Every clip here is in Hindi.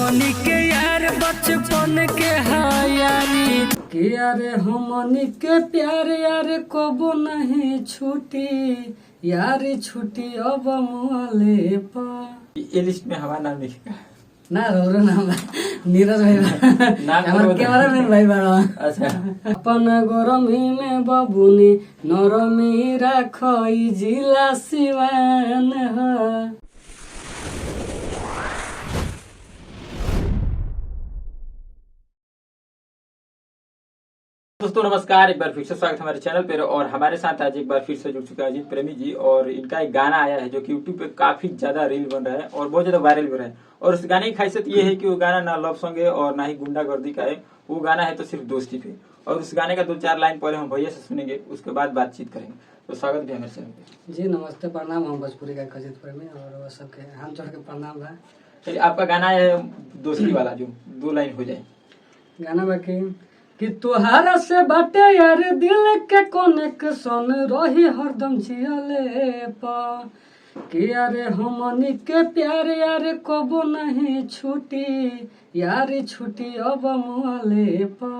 हमनी के यार बचपन के यारी कि यार हमनी के प्यार यार कबो नहीं छूटी यारी छूटी अब मुहले पर। ये लिस्ट में हमारा नाम लिखेगा ना रो नाम नीरज भाई हमारे कैमरामैन भाई बड़ा। अच्छा अपन गरमी में बबुनी नरमी राखई जिला सिवान है। दोस्तों नमस्कार, एक बार फिर से स्वागत है हमारे चैनल पर। और हमारे साथ आज एक बार फिर से जुड़ चुका है अजीत प्रेमी जी। और इनका एक गाना आया है जो कि यूट्यूब पे काफी ज्यादा रील बन रहा है और बहुत ज्यादा वायरल हो रहा है। और उस गाने की खासियत ये है कि वो गाना ना लव सॉन्ग है और ना ही गुंडागर्दी का है, वो गाना है तो सिर्फ दोस्ती पे। और उस गाने का 2-4 लाइन पहले हम भैया से सुनेंगे, उसके बाद बातचीत करेंगे। तो स्वागत है हमारे चैनल पे। जी नमस्ते, प्रणाम। हम भोजपुरी का अजीत प्रेमी और वो सबके हाथ जोड़ के प्रणाम है। चलिए, आपका गाना है दोस्ती वाला, जो 2 लाइन हो जाए गाना बाकी कि तुहारा से बाटे यार दिल के कनेक्शन रही हरदम जियले पा कि यार हमनी के प्यार यार कबो नहीं छूटी यार छूटी अब मुहले पा।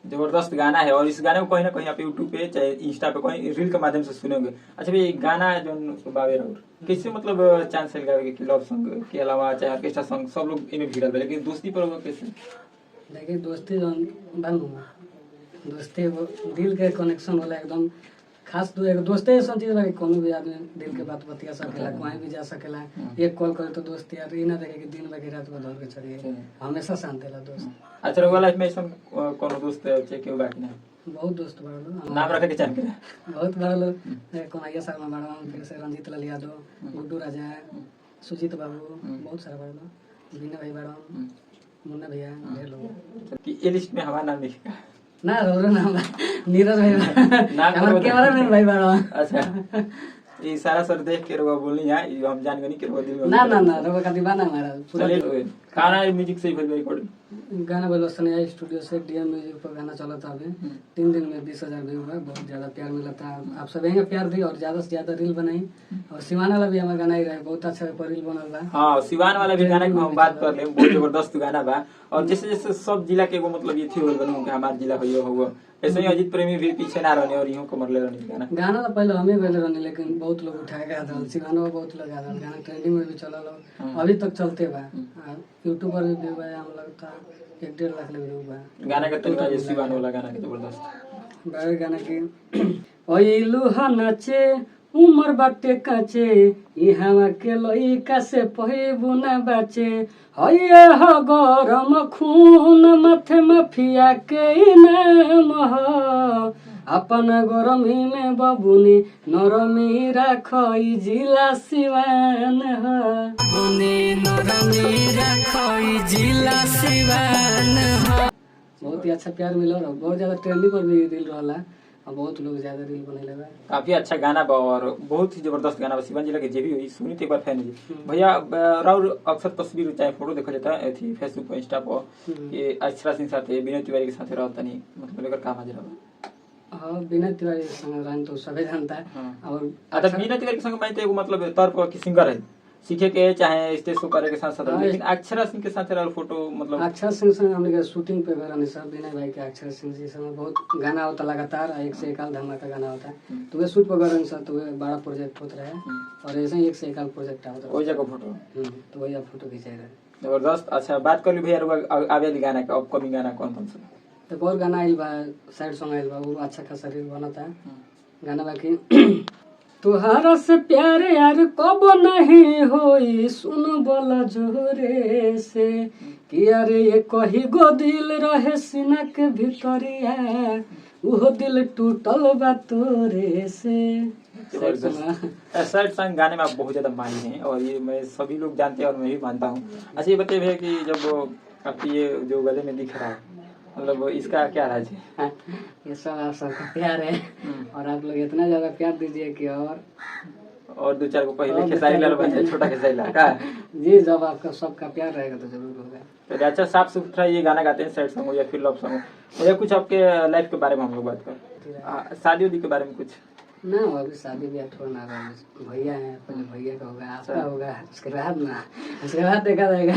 जबरदस्त गाना है। और इस गाने को कहीं ना कहीं आप यूट्यूब पे चाहे इंस्टा पे कहीं रील के माध्यम से सुनेंगे। अच्छा भाई, गाना जो बावे और कैसे मतलब चांस लगावे कि लव सॉन्ग के अलावा चाहे ऑर्केस्ट्रा सॉन्ग सब लोग इनमें भिड़ल बा, लेकिन दोस्ती पर वो कैसे? देखिए दोस्ती जौन बनू दोस्ती वो दिल के कनेक्शन होला एकदम खास। तो एक दोस्ते ऐसा चीज बा कि कोनो भी आदमी दिल के बात बतिया सकेला, कहीं भी जा सकेला। एक कॉल करे तो दोस्त यार ई ना देखे कि दिन बाकी रात में दौड़ के चढ़िए, हमेशा शांत देला दोस्त। अच्छा रउआ लाइफ में ऐसा कोनो दोस्त है केहू बाकी ना? बहुत दोस्त बड़ा लोग, नाम रखे के चाह के बहुत बड़ा लोग। कन्हैया शर्मा बड़ा, फिर से रंजीत लाल यादव, गुड्डू राजा, सुजीत बाबू, बहुत सारा बड़ा लोग, बीना भाई बड़ा, मुन्ना भैया, ढेर लोग। कि ये लिस्ट में हमारा नाम लिखेगा ना रो नाम नीरज भाई हमारे कैमरामैन भाई बड़ा। अच्छा ये सारा सर देख के रउआ बोलनी है, ये हम जान गनी कि रउआ दिल में ना ना ना रवा का दीवाना हमारा पूरा। चलिए, गाना म्यूजिक से ही भइल रिकॉर्डिंग। गाना बोलो सनिया स्टूडियो से डीएम म्यूजिक पर गाना चला था अभी 3 दिन में 20,000 व्यू है। बहुत ज्यादा प्यार मिला था, आप सब यहीं प्यार दी और ज्यादा से ज्यादा रील बनाई। और सिवान वाला भी हमारा गाना ही रहे, बहुत अच्छा रील बनल बा। हाँ, सिवान वाला भी गाना की हम बात कर ले, बहुत जबरदस्त गाना बा। और जैसे जैसे सब जिला के वो मतलब ये थी बनू कि हमार जिला होइयो होगो, ऐसे ही अजीत प्रेमी भी पीछे ना रहने और यूं को मरले रहने। गाना तो पहले हमें गले रहने, लेकिन बहुत लोग उठाए गया था सिवानो बहुत लोग गाना ट्रेंडिंग में भी चला, अभी तक चलते बा। यूट्यूब पर भी व्यू है, हम लगता 1-1.5 लाख व्यू बा गाना का। तो सिवान वाला गाना के जबरदस्त बड़े गाना की ओइलू नचे उमर बाटे काचे ई हवा के लइका से पहिबू ना बाचे हये ह गरम खून माथे माफिया के नाम ह अपन गरमी में बबुनी नरमी राखई जिला सिवान ह बबुनी नरमी राखई जिला सिवान ह। बहुत ही अच्छा प्यार मिला और बहुत ज्यादा ट्रेंडिंग पर भी रील रहला और बहुत लोग ज्यादा रील बनेले बा। काफी अच्छा गाना बा और बहुत ही जबरदस्त गाना बा। शिवान जिला के जे भी हुई सुनी तो एक बार फैन जी भैया राउर अक्सर तस्वीर चाहे फोटो देखा जाता है थी फेसबुक पर, इंस्टा पर, ये अक्षरा सिंह साथ विनय तिवारी के साथ रहता नहीं, मतलब लेकर काम हाजिर बा। हाँ विनय तिवारी संग रहन तो सभी जानता है। और अच्छा विनय तिवारी के संग मैं तो मतलब तौर पर कि सिंगर है सीखे के चाहे स्टेज शो करे के साथ साथ, लेकिन अक्षरा सिंह के साथ रहा फोटो मतलब अक्षरा सिंह से हमने के शूटिंग पे गए सब विनय भाई के अक्षरा सिंह जी से बहुत गाना होता लगातार, एक से एक धमाका गाना होता है। तो वे शूट पर गए सब, तो वे बड़ा प्रोजेक्ट होता रहे और ऐसे ही एक से एक प्रोजेक्ट होता है, वही जगह फोटो तो वही फोटो खिंचाए रहे जबरदस्त। अच्छा बात कर ली भैया आवे गाना का अपकमिंग गाना कौन कौन सा? तो बहुत गाना आइल बा, साइड सॉन्ग आइल बा, वो अच्छा खासा रील बनता है गाना बाकी तुहारा से प्यार यार कब नहीं होई सुन बोला जोरे से कि यार ये कही गो दिल रहे सीना के भीतरिया वो दिल टूटल बा तोरे से। सैड सॉन्ग गाने में आप बहुत ज्यादा माहिर हैं और ये मैं सभी लोग जानते हैं और मैं भी मानता हूँ। अच्छा ये बताइए भैया कि जब आपकी ये जो गले में दिख रहा है मतलब इसका क्या राज है? ये सब आप सबका प्यार है और आप लोग इतना ज्यादा प्यार दीजिए कि और 2-4 को पहले खेसारी लाल बन जाए, छोटा खेसारी लाल का जी। जब आपका सबका प्यार रहेगा तो जरूर होगा। तो अच्छा साफ सुथरा ये गाना गाते हैं, सैड सॉन्ग हो या फिर लव सॉन्ग हो या कुछ आपके लाइफ के बारे में हम लोग बात करें, शादी उदी के बारे में कुछ ना अभी शादी ब्याह थोड़ा ना रहा, भैया है, पहले भैया का होगा, आपका होगा, उसके बाद देखा जाएगा।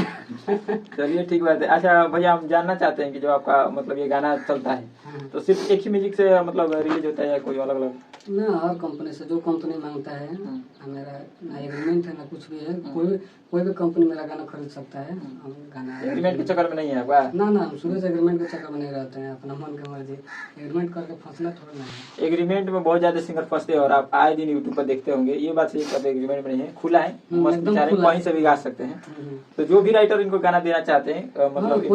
चलिए ठीक बात है। अच्छा भैया, हम जानना चाहते हैं कि जो आपका मतलब ये गाना चलता है हाँ। तो सिर्फ एक ही म्यूजिक से मतलब रिलीज होता है या कोई अलग अलग? ना हर कंपनी से जो कंपनी मांगता है, मेरा ना एग्रीमेंट है ना कुछ भी है, कोई भी कंपनी मेरा गाना खरीद सकता है। हम गाना एग्रीमेंट के चक्कर में नहीं है आपका? ना हम शुरू से एग्रीमेंट के चक्कर में नहीं रहते हैं, अपना मन की मर्जी, एग्रीमेंट करके फंसना थोड़ा नहीं है। एग्रीमेंट में बहुत ज्यादा सिंगर फंसते हैं और आप आए दिन यूट्यूब पर देखते होंगे, ये बात सही कभी एग्रीमेंट में नहीं है, खुला है, मस्त एकदम बेचारे खुला कहीं से भी गा सकते हैं। तो जो भी राइटर इनको गाना देना चाहते हैं मतलब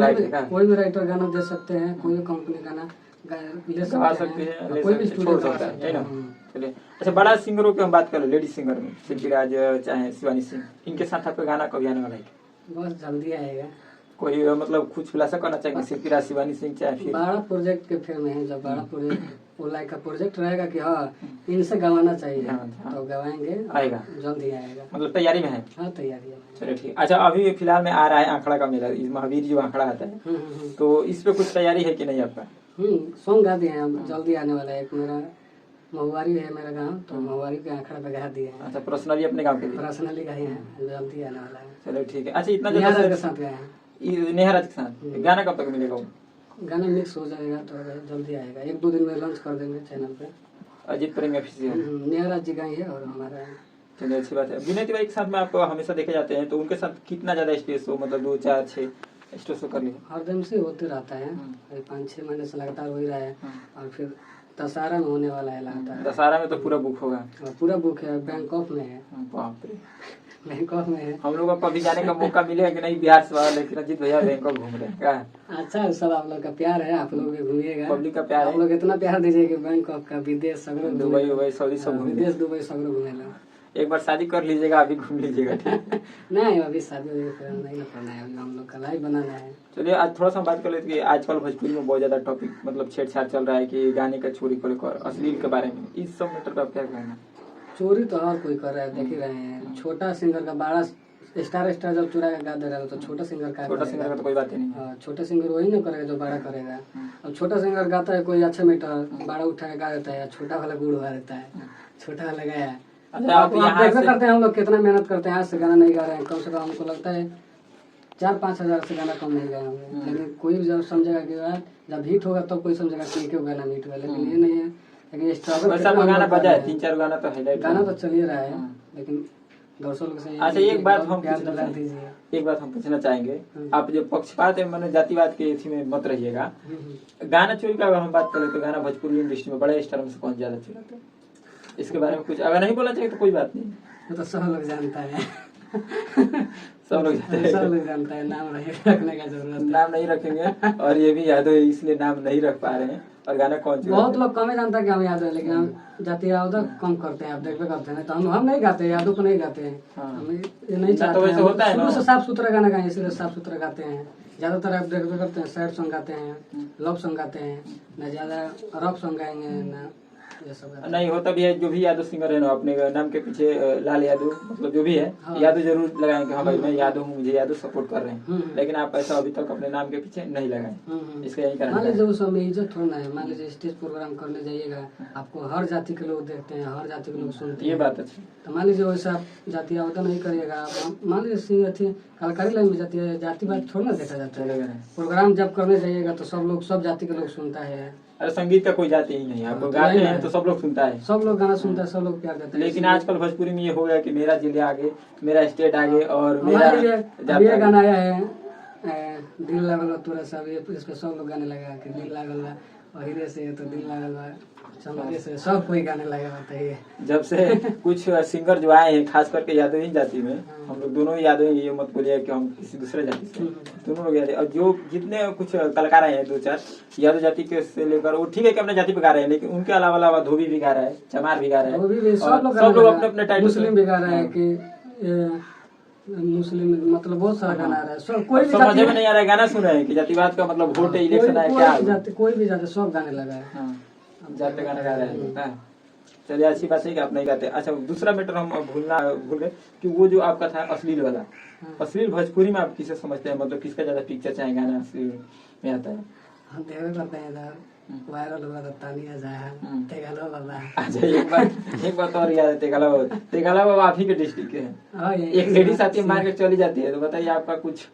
कोई भी राइटर गाना दे सकते हैं, कोई भी कंपनी गाना ले सकते हैं, कोई भी छोड़ सकता है ना। चलिए अच्छा, बड़ा सिंगरों की हम बात करें, लेडीज सिंगर में शिल्पी राज चाहे शिवानी सिंह, इनके साथ आपका गाना कभी आने वाला है? बहुत जल्दी आएगा। कोई मतलब कुछ खुलासा करना चाहेंगे शिल्पी राज शिवानी सिंह चाहे फिर? बड़ा प्रोजेक्ट के फिर में है, जब बड़ा प्रोजेक्ट ओलाई का प्रोजेक्ट रहेगा कि हाँ इनसे गवाना चाहिए तो गवाएंगे, आएगा, जल्दी आएगा, मतलब तैयारी में है। हाँ तैयारी है। चलिए ठीक। अच्छा अभी फिलहाल में आ रहा है आंखड़ा का मेला, इस महावीर जो आंखड़ा आता है, तो इस पे कुछ तैयारी है कि नहीं आपका? सॉन्ग गा दिए हैं, जल्दी आने वाला है। एक मेरा महुआरी है मेरा गाँव, तो महुआरी के आंखड़ा पे गा दिए हैं। अच्छा पर्सनली अपने गाँव के लिए? पर्सनली गाए हैं, जल्दी आने वाला है। चलो ठीक है। अच्छा इतना नेहा राज के ज्यादा साथ गए हैं। नेहा राज के साथ गाना कब तक मिलेगा? गाना मिक्स हो जाएगा तो जल्दी आएगा, 1-2 दिन में लॉन्च कर देंगे चैनल पे। अजीत प्रेमी ऑफिशियल नेहा राज जी गाई है और हमारा। चलिए अच्छी बात है। विनय तिवारी के साथ में आप हमेशा देखे जाते हैं, तो उनके साथ कितना ज्यादा स्टेज शो, मतलब 2, 4, 6 स्टेज शो कर लिया? हर दिन से होते रहता है, 5-6 महीने से लगातार हो ही रहा है। और फिर दशहरा में होने वाला है लगातार। दशहरा में तो पूरा बुक होगा? पूरा बुक है, बैंकॉक में है। बाप रे, बैंकॉक में है। हम लोगों को कभी जाने का मौका मिलेगा कि नहीं बिहार से, लेकिन अजीत भैया बैंकॉक घूम रहे हैं क्या? अच्छा सब आप लोग का प्यार है, आप लोग भी घूमिएगा, पब्लिक का प्यार है। आप लोग इतना प्यार दीजिए कि बैंकॉक का विदेश सगरो, दुबई सऊदी सब घूम विदेश दुबई सगरो घूमेला। एक बार शादी कर लीजिएगा, अभी घूम लीजिएगा ठीक? नहीं अभी शादी नहीं करना है, अभी हम लोग का लाइफ बनाना है। चलिए आज थोड़ा सा बात कर लेते कि आजकल भोजपुरी में बहुत ज्यादा टॉपिक मतलब छेड़छाड़ चल रहा है कि गाने का चोरी को लेकर, अश्लील के बारे में, इस सब मैटर का क्या कहना? चोरी तो हर कोई कर रहा है, देख ही रहे हैं। छोटा सिंगर का बड़ा स्टार जब चुरा के गा दे रहा है तो छोटा सिंगर का तो कोई बात ही नहीं है। छोटा सिंगर वही ना करेगा जो बड़ा करेगा। अब छोटा सिंगर गाता है कोई अच्छा मीटर, बड़ा उठा के गा देता है, छोटा वाला गुड़ हुआ रहता है, छोटा वाला गाया। आप देखा करते हैं हम लोग कितना मेहनत करते हैं, आज से गाना नहीं गा रहे हैं, कम से कम हमको लगता है 4-5 हजार से गाना कम नहीं गाए होंगे। लेकिन कोई जब समझेगा कि यार जब हिट होगा तब कोई समझेगा कि क्यों गाना हिट हुआ, लेकिन ये नहीं है। लेकिन स्ट्रगल गाना बजा है, 3-4 गाना तो हाईलाइट, गाना तो चल ही रहा है, लेकिन दर्शकों से अच्छा एक बात हम दीजिए, एक बात हम पूछना चाहेंगे, आप जो पक्षपात है मैंने जातिवाद के इसी में मत रहिएगा। गाना चोरी का अगर हम बात करें तो गाना भोजपुरी इंडस्ट्री में बड़े स्टार में से कौन ज्यादा चुराता है? इसके बारे में कुछ अगर नहीं बोलना चाहिए तो कोई बात नहीं, वो तो सब लोग जानता है। सब लोग जानता है, नाम नहीं रखने का जरूरत, नाम नहीं रखेंगे और ये भी याद हो इसलिए नाम नहीं रख पा रहे हैं। और गाना कौन सा बहुत लोग कम ही जानता है कि हम यादव है, लेकिन हम जाति यादव कम करते हैं, आप देखते करते हैं। तो हम नहीं गाते, यादव को नहीं गाते हैं, हम ये नहीं चाहते हैं। शुरू से साफ सुथरा गाना गाए, इसलिए साफ सुथरा गाते हैं। ज्यादातर आप देखते करते हैं सैड सॉन्ग गाते हैं, लव सॉन्ग गाते हैं, न ज्यादा रॉक सॉन्ग गाएंगे न ये सब नहीं होता भी है। जो भी यादव सिंगर है ना अपने नाम के पीछे लाल यादव मतलब जो भी है यादव जरूर लगाएंगे, हाँ भाई मैं यादव हूँ, मुझे यादव सपोर्ट कर रहे हैं, लेकिन आप ऐसा अभी तक अपने नाम के पीछे नहीं लगाए, इसका यही कारण। मान लीजिए उस समय इज्जत थोड़ा है, मान लीजिए स्टेज प्रोग्राम करने जाइएगा, आपको हर जाति के लोग देखते हैं, हर जाति के लोग सुनते हैं, ये बात अच्छी। तो मान लीजिए वैसा आप जाति आवता नहीं करिएगा, मान लीजिए कलाकारी लाइन में जाती है, जाति बात थोड़ा ना देखा जाता है। प्रोग्राम जब करने जाइएगा तो सब जाति के लोग सुनता है। अरे संगीत का कोई जाति ही नहीं है, आपको गाते हैं तो सब लोग सुनता है, सब लोग गाना सुनता है, सब लोग प्यार देते हैं। लेकिन आजकल भोजपुरी में ये हो गया कि मेरा जिले आगे, मेरा स्टेट आगे और मेरा ये गाना आया है दिल लागल तोरा सब, इस पे सब लोग गाने लगा कि दिल लागल बा वही से, तो दिल लागल बा चमके से, सब कोई गाने लगा बताइए। जब से कुछ सिंगर जो आए हैं खास करके यादव ही जाति में, हम लोग दोनों ही यादव हैं, ये मत बोलिए कि हम किसी दूसरे जाति से, दोनों लोग यादव। और जो जितने कुछ कलाकार आए हैं 2-4 यादव जाति के से लेकर, वो ठीक है कि अपने जाति पे गा रहे हैं, लेकिन उनके अलावा धोबी भी गा रहा है, चमार भी गा रहा है, सब लोग अपने अपने टाइटल, मुस्लिम भी गा रहा है कि मुस्लिम, मतलब बहुत सारा गाना आ रहा है। कोई भी समझ में नहीं आ रहा है, गाना सुन रहे हैं कि जातिवाद का मतलब वोट है, इलेक्शन है क्या, कोई भी जाति सब गाने लगा है, जाते गाना गा रहे हैं। चलिए अच्छी बात है कि आप नहीं गाते। अच्छा दूसरा मैटर हम भूल गए कि वो जो आपका था अश्लील वाला, अश्लील भोजपुरी में आप किसे समझते हैं, मतलब किसका ज्यादा पिक्चर चाहे गाना अश्लील में आता है? हम देखते करते हैं इधर वायरल हुआ था तानिया जाया तेगाला बाबा। अच्छा एक बात और याद है, तेगाला बाबा आप ही के डिस्ट्रिक्ट के हैं। हाँ, एक लेडी साथी मार के चली जाती है, तो बताइए आपका कुछ।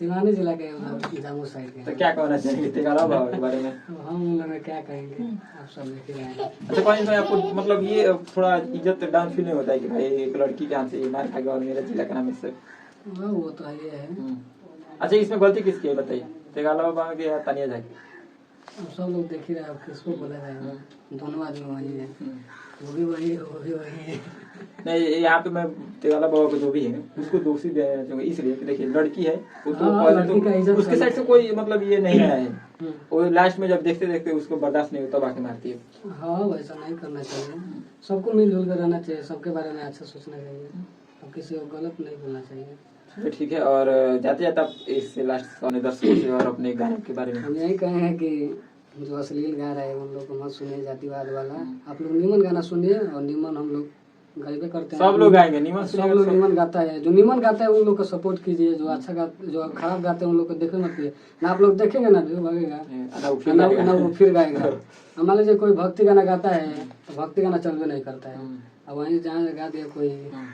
सिवानी जिला के उधर जामू साइड के। तो क्या कहना चाहेंगे तेगाला बाबा के बारे में? हम उन लोग क्या कहेंगे, आप सब देख ही रहे हैं। अच्छा कहीं तो आपको मतलब ये थोड़ा इज्जत डाउन फील नहीं होता है कि भाई एक लड़की के हाथ से ये मार खा गया और मेरा जिला का नाम इससे। हाँ, वो तो ये है। अच्छा इसमें गलती किसकी है बताइए, तेगाला बाबा की या तानिया जाए? अब सब लोग देख ही रहे हैं, अब किसको बोला जाएगा। दोनों आदमी वही है, वो भी वही है, वो भी वही है। नहीं यहाँ पे मैं तेगाला बाबा को जो भी है उसको दोषी देना चाहूंगा, इसलिए कि देखिए लड़की है वो तो हाँ, पहले लड़की का तो इज्जत उसके साइड से कोई मतलब ये नहीं आया है, हम्म। वो लास्ट में जब देखते देखते उसको बर्दाश्त नहीं होता बाकी मारती है। हाँ, वैसा नहीं करना चाहिए, सबको मिलजुल कर रहना चाहिए, सबके बारे में अच्छा सोचना चाहिए, अब किसी को गलत नहीं बोलना चाहिए। चलिए ठीक है, और जाते जाते आप इससे लास्ट अपने दर्शकों से और अपने गाने के बारे में। हम यही कहे हैं कि जो अश्लील गा रहे हैं उन लोग को मत सुनिए, जातिवाद वाला। आप लोग निमन गाना सुनिए, और निमन हम लोग गाइबे करते हैं, सब लोग गाएंगे निमन, सब लोग निमन गाता है, जो निमन गाता है उन लोग को सपोर्ट कीजिए, जो अच्छा गा, जो खराब गाते हैं उन लोग को देखे मत कीजिए ना। आप लोग देखेंगे ना जो भागेगा ना वो फिर गाएगा। मान लीजिए कोई भक्ति गाना गाता है तो भक्ति गाना चलवे नहीं करता है, अब वहीं जहाँ गा दिया कोई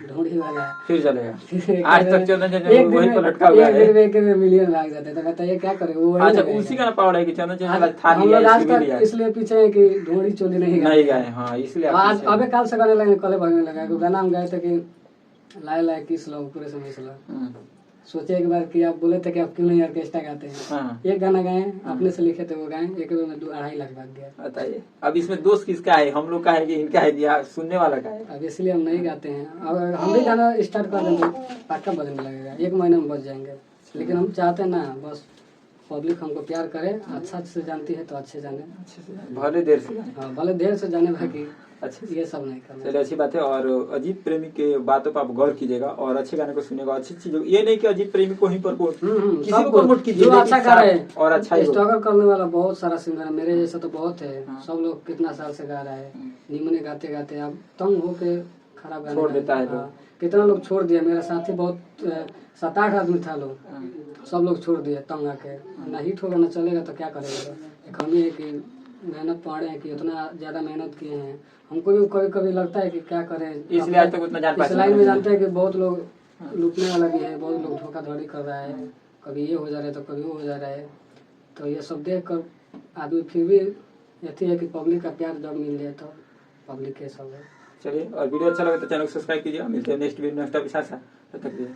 ढोंढी वाला फिर चलेगा। आज तक चंदन चंचल वहीं पर लटका हुआ है, एक दिन में मिलियन भाग जाते हैं, तो बताइए क्या करे वो। अच्छा उसी का ना पावर है कि चंदन चंचल था हम लोग आज तक इसलिए पीछे है कि ढोंढी चोली नहीं गाए। हाँ इसलिए आज अबे काल से गाने लगे, कल भगने लगा। गाना हम गाए थे कि लाए लाए किस लो पूरे समय से सोचे एक बार कि आप बोले थे कि आप क्यों नहीं ऑर्केस्ट्रा गाते हैं। एक गाना गाए अपने से लिखे थे, वो गाए, एक में 2.5 लाख भाग गया। बताइए अब इसमें दोस्त किसका है, हम लोग का है कि इनका है कि सुनने वाला का है? अब इसलिए हम नहीं गाते हैं। अब हम भी गाना स्टार्ट कर देंगे पक्का बजने लगेगा, 1 महीने में बज जाएंगे। लेकिन हम चाहते हैं ना बस पब्लिक हमको प्यार करे, अच्छा से जानती है तो अच्छे जाने, भले देर से जाने। हाँ भले देर से जाने बाकी अच्छा ये सब नहीं करना। चलिए अच्छी बात है, और अजीत प्रेमी के बातों पर आप गौर कीजिएगा और अच्छे गाने को सुनेगा, अच्छी चीजों। ये नहीं कि अजीत प्रेमी को ही पर किसी को प्रमोट कीजिए, जो अच्छा गा रहे हैं और अच्छा स्ट्रगल करने वाला बहुत सारा सिंगर है, मेरे जैसा तो बहुत है। सब लोग कितना साल से गा रहा है, निमने गाते गाते अब तंग होके खराब गाने छोड़ देता है। कितना लोग छोड़ दिया, मेरा साथी बहुत 7-8 आदमी था लोग, सब लोग छोड़ दिए तंग आके। ना हिट होगा ना चलेगा तो क्या करेगा। एक हम ही है कि मेहनत पड़े हैं कि उतना ज्यादा मेहनत किए हैं, हमको भी कभी कभी लगता है कि क्या करें, इसलिए आज तक उतना जान पाते। इस लाइन में जानते हैं कि बहुत लोग लूटने वाला भी है, बहुत लोग धोखाधड़ी कर रहा है, कभी ये हो जा रहा है तो कभी वो हो जा रहा है। तो ये सब देख कर आदमी फिर भी यही है कि पब्लिक का प्यार जब मिल जाए तो पब्लिक के सब है। चलिए, और वीडियो अच्छा लगे तो चैनल को सब्सक्राइब कीजिए। मिलते हैं नेक्स्ट वीडियो नेक्स्ट टॉपिक के साथ। तब तक